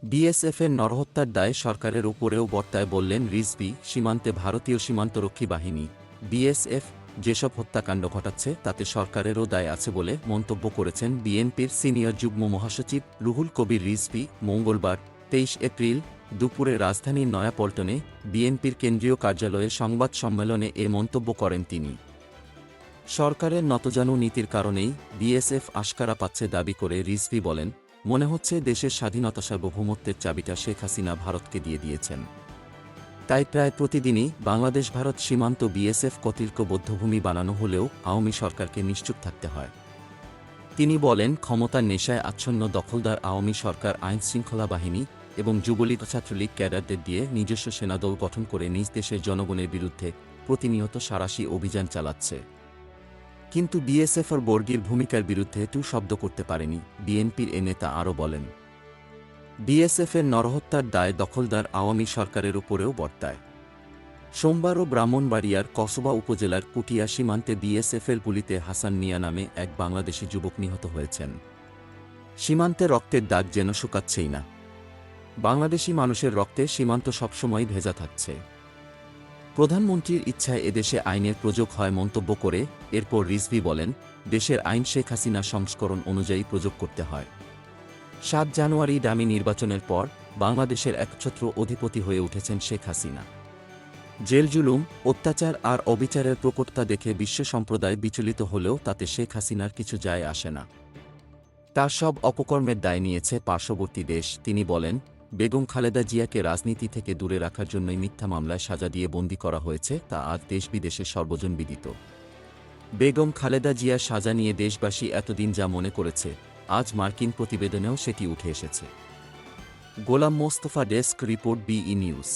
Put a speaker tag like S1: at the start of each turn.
S1: বিএসএফের নরহত্যার দায় সরকারের উপরেও বর্তায় বললেন রিজভী। সীমান্তে ভারতীয় সীমান্তরক্ষী বাহিনী বিএসএফ যেসব হত্যাকাণ্ড ঘটাচ্ছে তাতে সরকারেরও দায় আছে বলে মন্তব্য করেছেন বিএনপির সিনিয়র যুগ্ম মহাসচিব রুহুল কবির রিজভী। মঙ্গলবার ২৩ এপ্রিল দুপুরে রাজধানীর নয়াপল্টনে বিএনপির কেন্দ্রীয় কার্যালয়ে সংবাদ সম্মেলনে এ মন্তব্য করেন তিনি। সরকারের নতজানু নীতির কারণেই বিএসএফ আশকারা পাচ্ছে দাবি করে রিজভী বলেন, মনে হচ্ছে দেশের স্বাধীনতা সার্বভৌমত্বের চাবিটা শেখ হাসিনা ভারতকে দিয়ে দিয়েছেন। তাই প্রায় প্রতিদিনই বাংলাদেশ ভারত সীমান্ত বিএসএফ কর্তৃক বধ্যভূমি বানানো হলেও আওয়ামী সরকারকে নিশ্চুপ থাকতে হয়। তিনি বলেন, ক্ষমতার নেশায় আচ্ছন্ন দখলদার আওয়ামী সরকার আইনশৃঙ্খলা বাহিনী এবং যুবলীগ ছাত্রলীগ ক্যাডারদের দিয়ে নিজস্ব সেনাদল গঠন করে নিজ দেশের জনগণের বিরুদ্ধে প্রতিনিয়ত সাঁড়াশি অভিযান চালাচ্ছে। কিন্তু বিএসএফের বর্গীর ভূমিকার বিরুদ্ধে টু শব্দ করতে পারেনি। বিএনপির এ নেতা আরও বলেন, বিএসএফের নরহত্যার দায় দখলদার আওয়ামী সরকারের উপরেও বর্তায়। সোমবারও ব্রাহ্মণবাড়িয়ার কসবা উপজেলার কুটিয়া সীমান্তে বিএসএফের গুলিতে হাসান মিয়া নামে এক বাংলাদেশি যুবক নিহত হয়েছেন। সীমান্তে রক্তের দাগ যেন শুকাচ্ছেই না। বাংলাদেশি মানুষের রক্তে সীমান্ত সবসময় ভেজা থাকছে। প্রধানমন্ত্রীর ইচ্ছায় এদেশে আইনের প্রয়োগ হয় মন্তব্য করে এরপর রিজভী বলেন, দেশের আইন শেখ হাসিনা সংস্করণ অনুযায়ী প্রয়োগ করতে হয়। ৭ জানুয়ারি ডামি নির্বাচনের পর বাংলাদেশের একছত্র অধিপতি হয়ে উঠেছেন শেখ হাসিনা। জেল জুলুম, অত্যাচার আর অবিচারের প্রকটতা দেখে বিশ্ব সম্প্রদায় বিচলিত হলেও তাতে শেখ হাসিনার কিছু যায় আসে না। তার সব অপকর্মের দায় নিয়েছে পার্শ্ববর্তী দেশ। তিনি বলেন, বেগম খালেদা জিয়াকে রাজনীতি থেকে দূরে রাখার জন্যই মিথ্যা মামলায় সাজা দিয়ে বন্দী করা হয়েছে, তা আজ দেশ বিদেশে সর্বজন বিদিত। বেগম খালেদা জিয়ার সাজা নিয়ে দেশবাসী এতদিন যা মনে করেছে, আজ মার্কিন প্রতিবেদনেও সেটি উঠে এসেছে। Golam Mostafa, desk report, BE news.